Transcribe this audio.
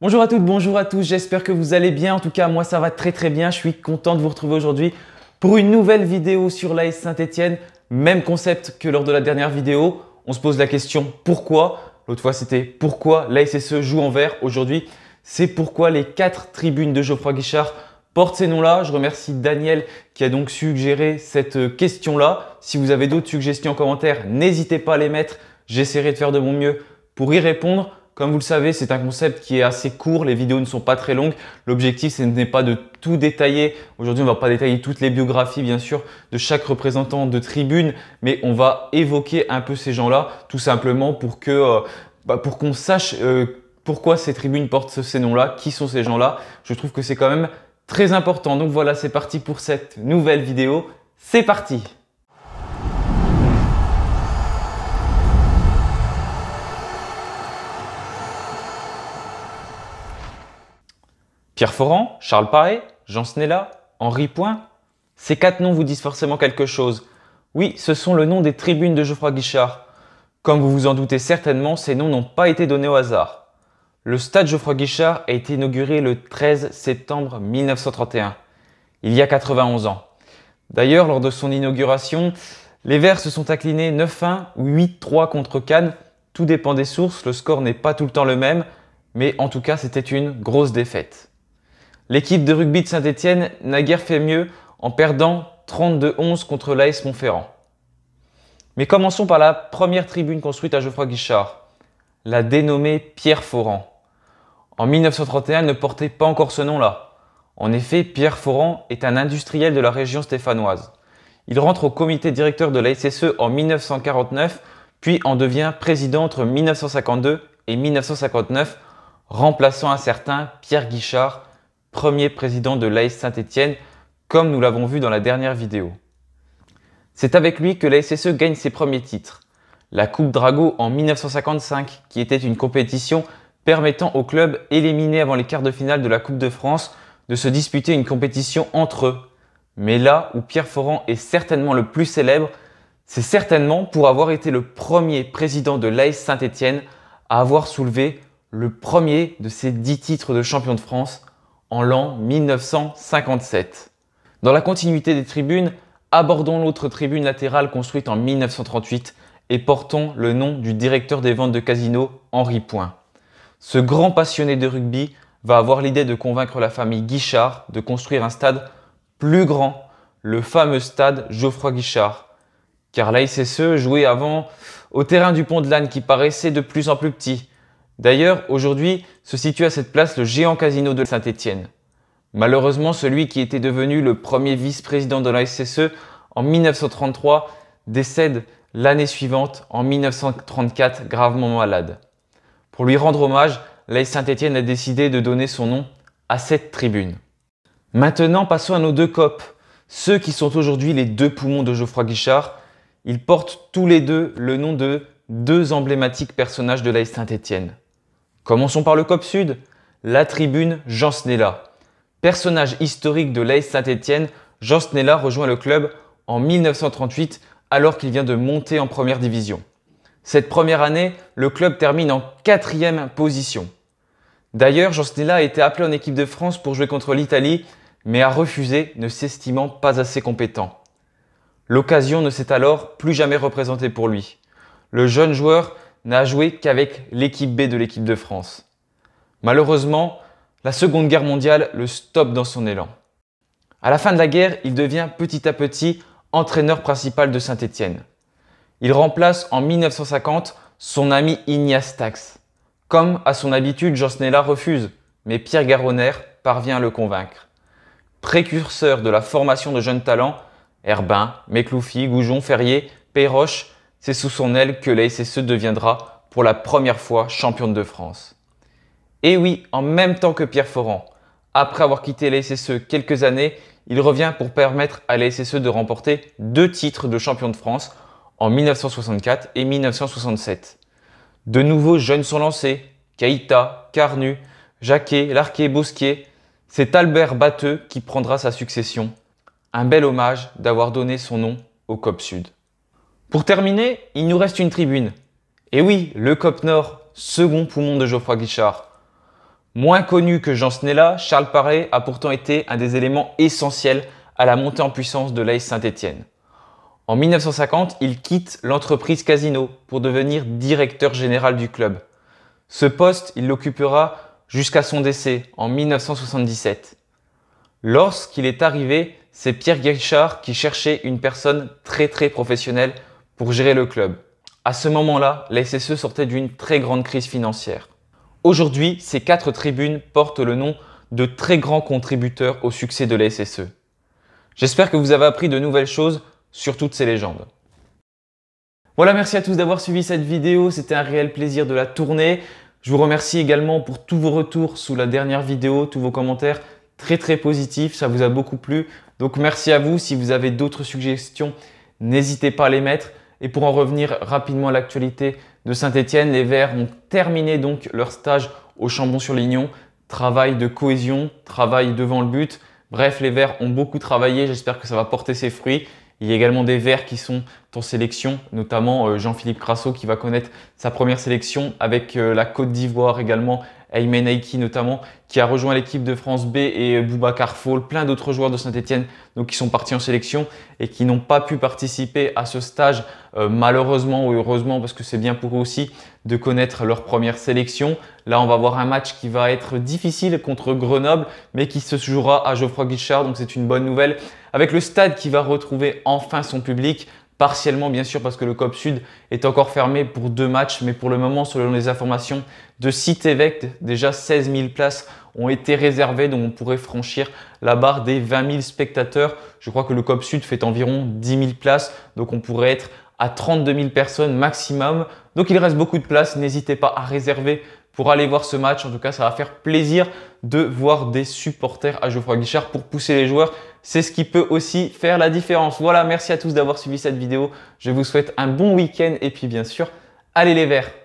Bonjour à toutes, bonjour à tous, j'espère que vous allez bien. En tout cas, moi ça va très bien. Je suis content de vous retrouver aujourd'hui pour une nouvelle vidéo sur l'AS Saint-Étienne. Même concept que lors de la dernière vidéo. On se pose la question pourquoi. L'autre fois c'était pourquoi l'ASSE joue en vert. Aujourd'hui, c'est pourquoi les 4 tribunes de Geoffroy Guichard portent ces noms-là. Je remercie Daniel qui a donc suggéré cette question-là. Si vous avez d'autres suggestions en commentaire, n'hésitez pas à les mettre. J'essaierai de faire de mon mieux pour y répondre. Comme vous le savez, c'est un concept qui est assez court, les vidéos ne sont pas très longues. L'objectif, ce n'est pas de tout détailler. Aujourd'hui, on ne va pas détailler toutes les biographies, bien sûr, de chaque représentant de tribune, mais on va évoquer un peu ces gens-là, tout simplement pour qu'on sache pourquoi ces tribunes portent ces noms-là, qui sont ces gens-là. Je trouve que c'est quand même très important. Donc voilà, c'est parti pour cette nouvelle vidéo. C'est parti! Pierre Foran, Charles Paré, Jean Snella, Henri Point, ces 4 noms vous disent forcément quelque chose. Oui, ce sont le nom des tribunes de Geoffroy Guichard. Comme vous vous en doutez certainement, ces noms n'ont pas été donnés au hasard. Le stade Geoffroy Guichard a été inauguré le 13 septembre 1931, il y a 91 ans. D'ailleurs, lors de son inauguration, les Verts se sont inclinés 9-1 ou 8-3 contre Cannes. Tout dépend des sources, le score n'est pas tout le temps le même, mais en tout cas, c'était une grosse défaite. L'équipe de rugby de Saint-Étienne n'a guère fait mieux en perdant 32-11 contre l'AS Montferrand. Mais commençons par la première tribune construite à Geoffroy Guichard, la dénommée Pierre Foran. En 1931, elle ne portait pas encore ce nom-là. En effet, Pierre Foran est un industriel de la région stéphanoise. Il rentre au comité directeur de la SSE en 1949, puis en devient président entre 1952 et 1959, remplaçant un certain Pierre Guichard, premier président de l'AS Saint-Étienne, comme nous l'avons vu dans la dernière vidéo. C'est avec lui que la SSE gagne ses premiers titres. La Coupe Drago en 1955, qui était une compétition permettant aux clubs éliminés avant les quarts de finale de la Coupe de France de se disputer une compétition entre eux. Mais là où Pierre Foran est certainement le plus célèbre, c'est certainement pour avoir été le premier président de l'AS Saint-Étienne à avoir soulevé le premier de ses 10 titres de champion de France en l'an 1957. Dans la continuité des tribunes, abordons l'autre tribune latérale construite en 1938 et portons le nom du directeur des ventes de casino, Henri Point. Ce grand passionné de rugby va avoir l'idée de convaincre la famille Guichard de construire un stade plus grand, le fameux stade Geoffroy Guichard. Car la SSE jouait avant au terrain du Pont de l'Âne qui paraissait de plus en plus petit. D'ailleurs, aujourd'hui, se situe à cette place le géant casino de Saint-Étienne. Malheureusement, celui qui était devenu le premier vice-président de la SSE en 1933 décède l'année suivante, en 1934, gravement malade. Pour lui rendre hommage, l'AS Saint-Étienne a décidé de donner son nom à cette tribune. Maintenant, passons à nos 2 copes, ceux qui sont aujourd'hui les 2 poumons de Geoffroy Guichard. Ils portent tous les deux le nom de 2 emblématiques personnages de l'AS Saint-Étienne. Commençons par le COP Sud, la tribune Jean Snella. Personnage historique de l'AS Saint-Étienne, Jean Snella rejoint le club en 1938 alors qu'il vient de monter en première division. Cette première année, le club termine en 4e position. D'ailleurs, Jean Snella a été appelé en équipe de France pour jouer contre l'Italie, mais a refusé, ne s'estimant pas assez compétent. L'occasion ne s'est alors plus jamais représentée pour lui. Le jeune joueur n'a joué qu'avec l'équipe B de l'équipe de France. Malheureusement, la Seconde Guerre mondiale le stoppe dans son élan. À la fin de la guerre, il devient petit à petit entraîneur principal de Saint-Étienne. Il remplace en 1950 son ami Ignace Tax. Comme à son habitude, Jean Snella refuse, mais Pierre Garronner parvient à le convaincre. Précurseur de la formation de jeunes talents, Herbin, Mécloufis, Goujon, Ferrier, Péroche, c'est sous son aile que la SSE deviendra pour la première fois championne de France. Et oui, en même temps que Pierre Foran, après avoir quitté la SSE quelques années, il revient pour permettre à la SSE de remporter 2 titres de champion de France en 1964 et 1967. De nouveaux jeunes sont lancés, Caïta, Carnu, Jacquet, Larquet, Bosquier. C'est Albert Batteux qui prendra sa succession. Un bel hommage d'avoir donné son nom au COP Sud. Pour terminer, il nous reste une tribune. Et oui, le COP Nord, second poumon de Geoffroy Guichard. Moins connu que Jean Snella, Charles Paré a pourtant été un des éléments essentiels à la montée en puissance de l'AS Saint-Étienne. En 1950, il quitte l'entreprise Casino pour devenir directeur général du club. Ce poste, il l'occupera jusqu'à son décès en 1977. Lorsqu'il est arrivé, c'est Pierre Guichard qui cherchait une personne très professionnelle pour gérer le club. À ce moment-là, la SSE sortait d'une très grande crise financière. Aujourd'hui, ces 4 tribunes portent le nom de très grands contributeurs au succès de la SSE. J'espère que vous avez appris de nouvelles choses sur toutes ces légendes. Voilà, merci à tous d'avoir suivi cette vidéo, c'était un réel plaisir de la tourner. Je vous remercie également pour tous vos retours sous la dernière vidéo, tous vos commentaires très positifs, ça vous a beaucoup plu. Donc merci à vous, si vous avez d'autres suggestions, n'hésitez pas à les mettre. Et pour en revenir rapidement à l'actualité de Saint-Étienne, les Verts ont terminé donc leur stage au Chambon-sur-Lignon. Travail de cohésion, travail devant le but. Bref, les Verts ont beaucoup travaillé, j'espère que ça va porter ses fruits. Il y a également des Verts qui sont en sélection, notamment Jean-Philippe Crasso qui va connaître sa première sélection avec la Côte d'Ivoire également, Aymen Aiki notamment, qui a rejoint l'équipe de France B et Boubacar Fall, plein d'autres joueurs de Saint-Étienne qui sont partis en sélection et qui n'ont pas pu participer à ce stage malheureusement ou heureusement parce que c'est bien pour eux aussi de connaître leur première sélection. Là, on va avoir un match qui va être difficile contre Grenoble mais qui se jouera à Geoffroy Guichard, donc c'est une bonne nouvelle. Avec le stade qui va retrouver enfin son public, partiellement bien sûr parce que le COP Sud est encore fermé pour 2 matchs, mais pour le moment, selon les informations de Citevect, déjà 16 000 places ont été réservées, donc on pourrait franchir la barre des 20 000 spectateurs. Je crois que le COP Sud fait environ 10 000 places, donc on pourrait être à 32 000 personnes maximum. Donc il reste beaucoup de place, n'hésitez pas à réserver pour aller voir ce match. En tout cas, ça va faire plaisir de voir des supporters à Geoffroy Guichard pour pousser les joueurs. C'est ce qui peut aussi faire la différence. Voilà, merci à tous d'avoir suivi cette vidéo. Je vous souhaite un bon week-end et puis bien sûr, allez les Verts!